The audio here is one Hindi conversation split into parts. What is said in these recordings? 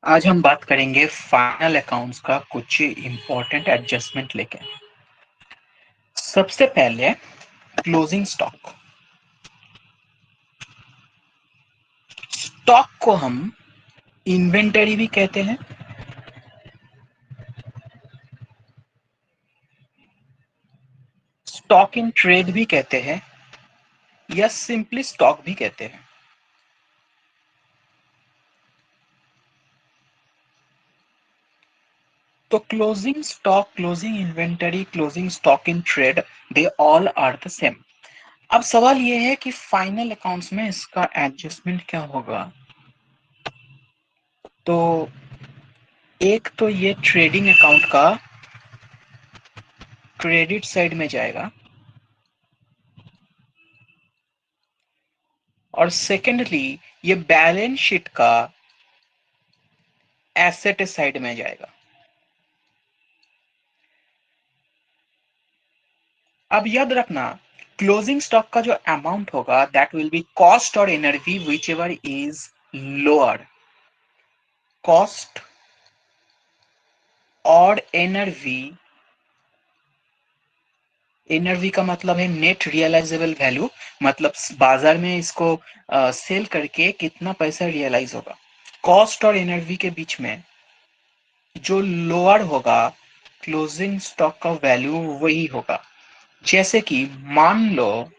आज हम बात करेंगे फाइनल अकाउंट्स का कुछ इंपॉर्टेंट एडजस्टमेंट लेके। सबसे पहले क्लोजिंग स्टॉक। स्टॉक को हम इन्वेंटरी भी कहते हैं, स्टॉक इन ट्रेड भी कहते हैं, या सिंपली स्टॉक भी कहते हैं। तो closing stock, closing inventory, closing stock in trade, they all are the same. अब सवाल यह है कि फाइनल अकाउंट्स में इसका एडजस्टमेंट क्या होगा। तो एक तो ये ट्रेडिंग अकाउंट का क्रेडिट साइड में जाएगा, और सेकेंडली ये बैलेंस शीट का एसेट साइड में जाएगा। अब याद रखना, क्लोजिंग स्टॉक का जो अमाउंट होगा दैट विल बी कॉस्ट और energy which ever is lower. Cost और एनर्जी, एनर्जी का मतलब है नेट रियलाइजेबल वैल्यू, मतलब बाजार में इसको सेल करके कितना पैसा रियलाइज होगा। कॉस्ट और एनर्जी के बीच में जो लोअर होगा क्लोजिंग स्टॉक का वैल्यू वही होगा। जैसे कि मान low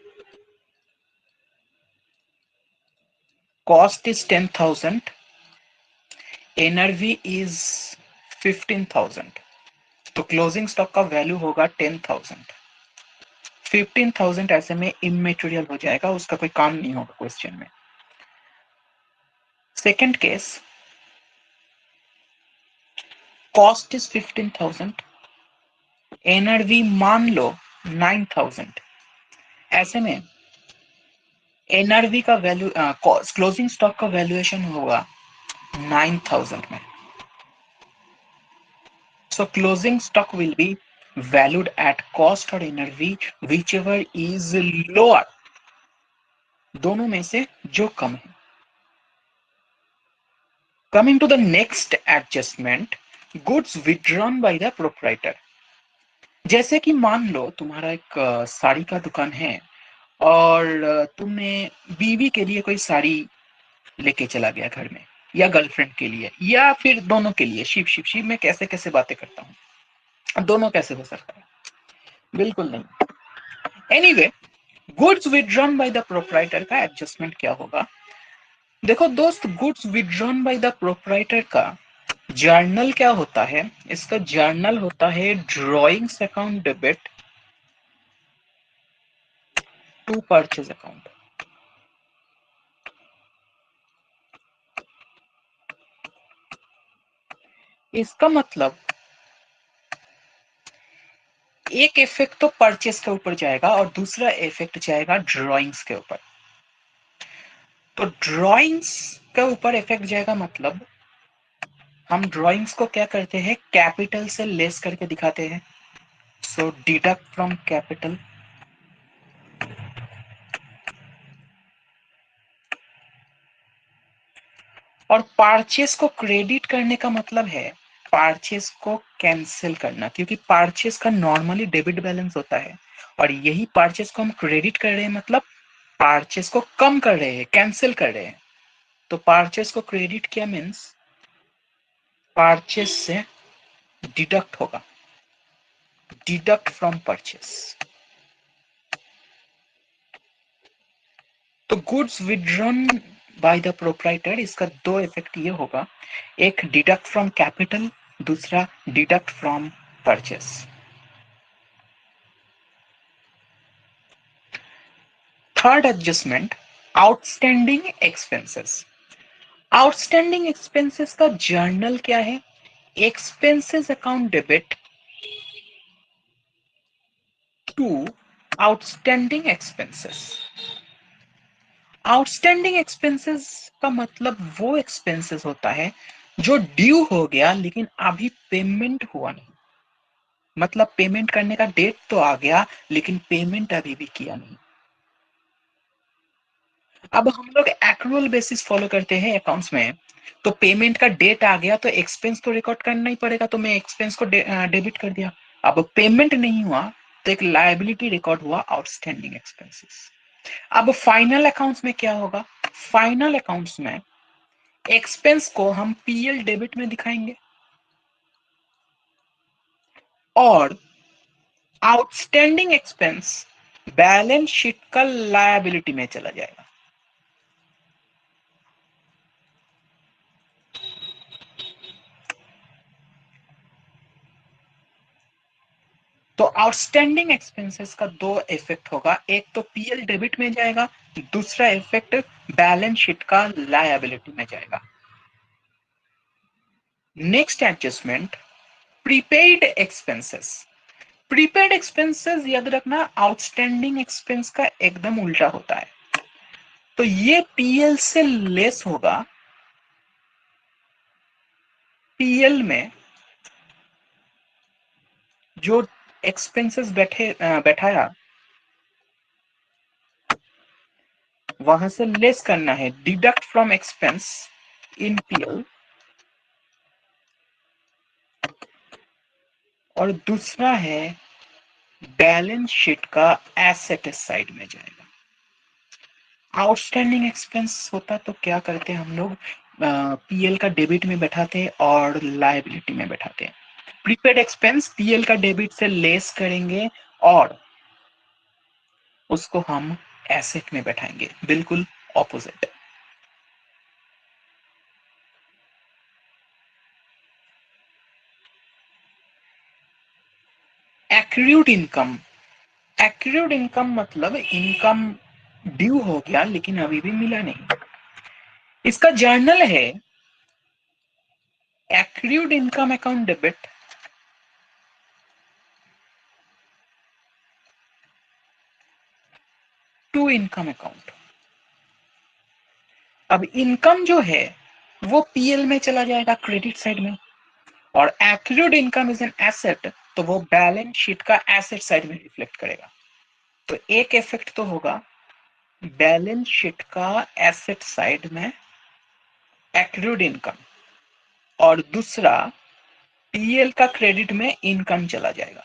cost is 10,000, energy is 15,000, तो क्लोजिंग स्टॉक का वैल्यू होगा 10,000। 15,000 ऐसे में इमेटेरियल हो जाएगा, उसका कोई काम नहीं होगा क्वेश्चन में। Second case, cost is 15,000, energy मान लो 9,000। ऐसे में एनर्जी का वैल्यू, क्लोजिंग स्टॉक का वैल्यूएशन होगा 9,000 में। So closing stock will be valued at cost or energy whichever is lower, दोनों में से जो कम है। Coming to the next adjustment, goods withdrawn by the proprietor। जैसे कि मान लो तुम्हारा एक साड़ी का दुकान है, और तुमने बीवी के लिए कोई साड़ी लेके चला गया घर में, या गर्लफ्रेंड के लिए, या फिर दोनों के लिए। शिव शिव शिव, मैं कैसे कैसे बातें करता हूँ, दोनों कैसे हो सकता है? बिल्कुल नहीं। Anyway, goods withdrawn by the proprietor का एडजस्टमेंट क्या होगा? देखो दोस्त, goods withdrawn by the proprietor का जर्नल क्या होता है? इसका जर्नल होता है drawings account debit to purchase account. इसका मतलब एक इफेक्ट तो परचेस के ऊपर जाएगा और दूसरा इफेक्ट जाएगा ड्रॉइंग्स के ऊपर। तो ड्रॉइंग्स के ऊपर इफेक्ट जाएगा, मतलब हम ड्रॉइंग्स को क्या करते हैं, कैपिटल से लेस करके दिखाते हैं। सो डिडक्ट फ्रॉम कैपिटल। और पार्चेस को क्रेडिट करने का मतलब है पार्चेस को कैंसिल करना, क्योंकि पार्चेस का नॉर्मली डेबिट बैलेंस होता है, और यही पार्चेस को हम क्रेडिट कर रहे हैं, मतलब पार्चेस को कम कर रहे हैं, कैंसिल कर रहे हैं। तो पार्चेस को क्रेडिट किया मीन्स पार्चेस से डिडक्ट होगा, डिडक्ट फ्रॉम परचेस। तो goods withdrawn by the proprietor, इसका दो इफेक्ट ये होगा, एक डिडक्ट फ्रॉम कैपिटल, दूसरा deduct from purchase. Third adjustment, outstanding expenses. Outstanding expenses का जर्नल क्या है? Expenses account debit to outstanding expenses. Outstanding expenses का मतलब वो एक्सपेंसेस होता है जो ड्यू हो गया लेकिन अभी पेमेंट हुआ नहीं, मतलब पेमेंट करने का डेट तो आ गया लेकिन पेमेंट अभी भी किया नहीं। अब हम लोग एक्रूअल बेसिस फॉलो करते हैं अकाउंट्स में। तो पेमेंट का डेट आ गया तो एक्सपेंस तो रिकॉर्ड करना ही पड़ेगा, तो मैं एक्सपेंस को डेबिट कर दिया। अब पेमेंट नहीं हुआ तो एक लायबिलिटी रिकॉर्ड हुआ, आउटस्टैंडिंग एक्सपेंसेस। अब फाइनल अकाउंट्स में क्या होगा? फाइनल अकाउंट्स में एक्सपेंस को हम पीएल डेबिट में दिखाएंगे और आउटस्टैंडिंग एक्सपेंस बैलेंस शीट का लायबिलिटी में चला जाएगा। तो आउटस्टैंडिंग एक्सपेंसेस का दो इफेक्ट होगा, एक तो पीएल डेबिट में जाएगा, दूसरा इफेक्ट बैलेंस शीट का लायबिलिटी में जाएगा। Next adjustment, prepaid expenses. Prepaid expenses याद रखना आउटस्टैंडिंग एक्सपेंस का एकदम उल्टा होता है। तो ये पीएल से लेस होगा। पीएल में जो एक्सपेंसेस बैठाया वहां से लेस करना है, deduct from expense in PL. और दूसरा है बैलेंस शीट का एसेट साइड में जाएगा। आउटस्टैंडिंग एक्सपेंस होता तो क्या करते हम लोग, पीएल का डेबिट में बैठाते और लायबिलिटी में बैठाते। प्रीपेड एक्सपेंस पीएल का डेबिट से लेस करेंगे और उसको हम एसेट में बैठाएंगे, बिल्कुल opposite. Accrued income. Accrued income मतलब इनकम ड्यू हो गया लेकिन अभी भी मिला नहीं। इसका जर्नल है accrued income account debit to income account. अब इनकम जो है वो पीएल में चला जाएगा क्रेडिट साइड में, और accrued income is an asset तो वो बैलेंस शीट का एसेट साइड में रिफ्लेक्ट करेगा। तो एक इफेक्ट तो होगा बैलेंस शीट का एसेट साइड में एक्रूड इनकम, और दूसरा पीएल का क्रेडिट में इनकम चला जाएगा।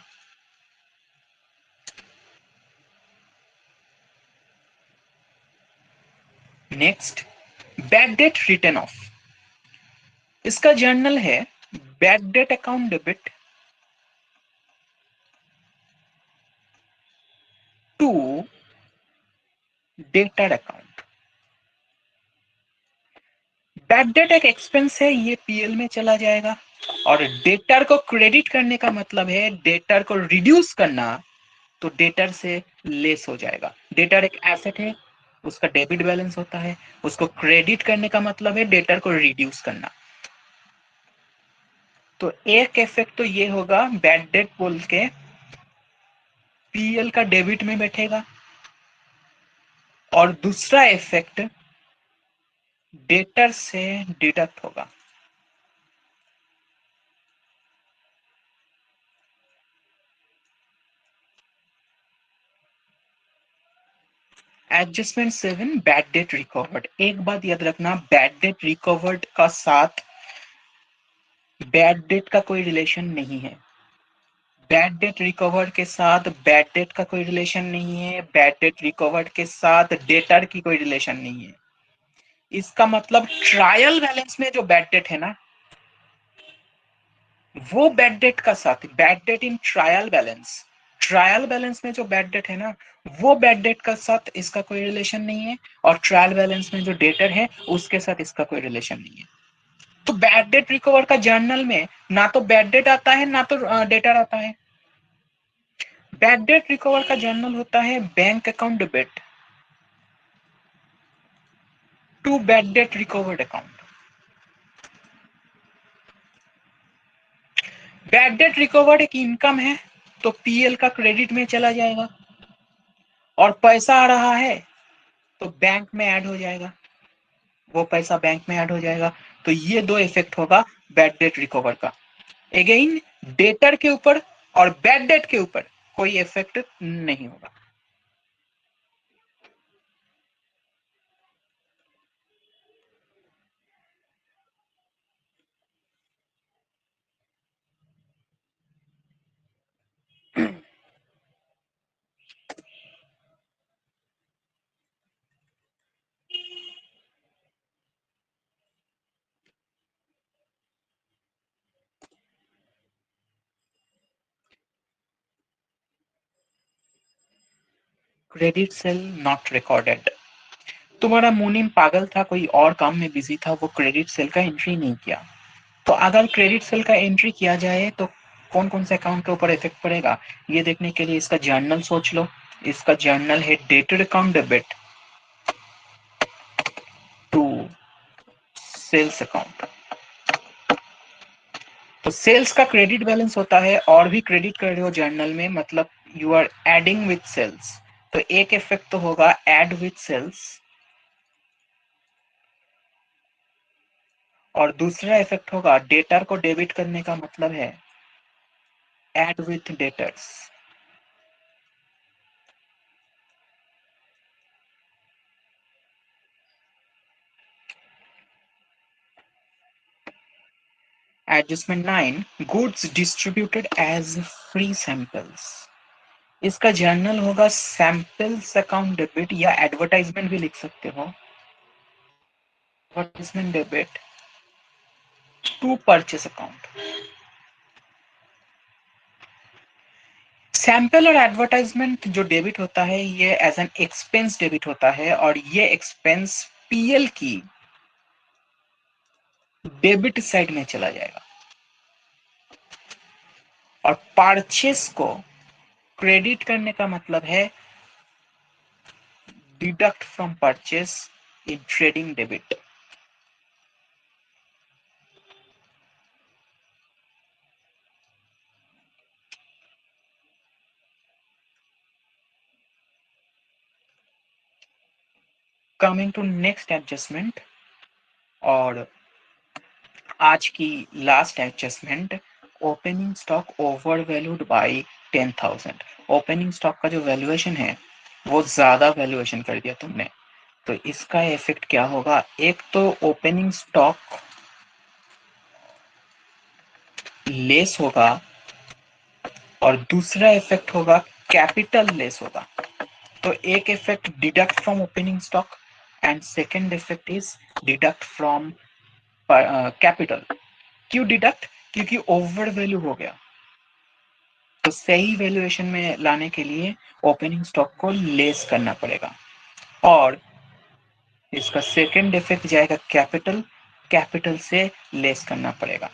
Next, bad debt written off. इसका जर्नल है bad debt account debit to debtor account. Bad debt एक एक्सपेंस है, ये पीएल में चला जाएगा, और डेटर को क्रेडिट करने का मतलब है डेटर को रिड्यूस करना, तो डेटर से लेस हो जाएगा। डेटर एक एसेट है, उसका डेबिट बैलेंस होता है, उसको क्रेडिट करने का मतलब है डेटर को रिड्यूस करना। तो एक इफेक्ट तो ये होगा बैड डेट बोल के पीएल का डेबिट में बैठेगा, और दूसरा इफेक्ट डेटर से डिडक्ट होगा। Adjustment 7, bad debt recovered. एक बात याद रखना, बैड डेट रिकवर्ड का साथ बैड डेट का कोई रिलेशन नहीं है। बैड डेट रिकवर्ड के साथ बैड डेट का कोई रिलेशन नहीं है, बैड डेट रिकवर्ड के साथ डेटर की कोई रिलेशन नहीं है। इसका मतलब ट्रायल बैलेंस में जो बैड डेट है ना, वो बैड डेट का साथ, bad debt in trial balance, trial balance में जो बैड डेट है ना, वो बैड डेट का साथ इसका कोई रिलेशन नहीं है, और ट्रायल बैलेंस में जो डेटर है उसके साथ इसका कोई रिलेशन नहीं है। तो बैड डेट रिकवर का जर्नल में ना तो बैड डेट आता है ना तो डेटर आता है। बैड डेट रिकवर का जर्नल होता है bank account debit to bad debt recovered account. Bad debt recovered एक इनकम है तो पीएल का क्रेडिट में चला जाएगा, और पैसा आ रहा है तो बैंक में ऐड हो जाएगा, वो पैसा बैंक में ऐड हो जाएगा। तो ये दो इफेक्ट होगा बैड डेट रिकवर का। अगेन डेटर के ऊपर और बैड डेट के ऊपर कोई इफेक्ट नहीं होगा। Credit sale not recorded. तुम्हारा मुनीम पागल था, कोई और काम में बिजी था, वो क्रेडिट सेल का एंट्री नहीं किया। तो अगर क्रेडिट सेल का एंट्री किया जाए तो कौन कौन से अकाउंट के ऊपर इफेक्ट पड़ेगा, ये देखने के लिए इसका जर्नल सोच लो। इसका जर्नल है debtor account debit to sales account. तो सेल्स का क्रेडिट बैलेंस होता है, और भी क्रेडिट कर रहे हो जर्नल में, मतलब you are adding with sales. तो एक इफेक्ट तो होगा एड विथ सेल्स, और दूसरा इफेक्ट होगा डेटर को डेबिट करने का मतलब है add with debtors. Adjustment 9, goods distributed as free samples. इसका जर्नल होगा सैंपल्स अकाउंट डेबिट, या एडवर्टाइजमेंट भी लिख सकते हो, advertisement debit to purchase account. Sample और एडवर्टाइजमेंट जो डेबिट होता है ये एज एन एक्सपेंस डेबिट होता है, और ये एक्सपेंस पीएल की डेबिट साइड में चला जाएगा। और परचेस को क्रेडिट करने का मतलब है deduct from purchase in trading debit. Coming to next adjustment, और आज की last adjustment, opening stock over valued by 10,000। Opening stock का जो वैल्यूएशन है वो ज्यादा वैल्यूएशन कर दिया तुमने। तो इसका इफेक्ट क्या होगा, एक तो ओपनिंग स्टॉक लेस होगा, और दूसरा इफेक्ट होगा कैपिटल लेस होगा। तो एक effect deduct from opening stock, and second effect is deduct from capital. क्यों डिडक्ट, क्योंकि ओवर वैल्यू हो गया। तो सही वैल्यूएशन में लाने के लिए ओपनिंग स्टॉक को लेस करना पड़ेगा, और इसका सेकेंड इफेक्ट जाएगा कैपिटल, कैपिटल से लेस करना पड़ेगा।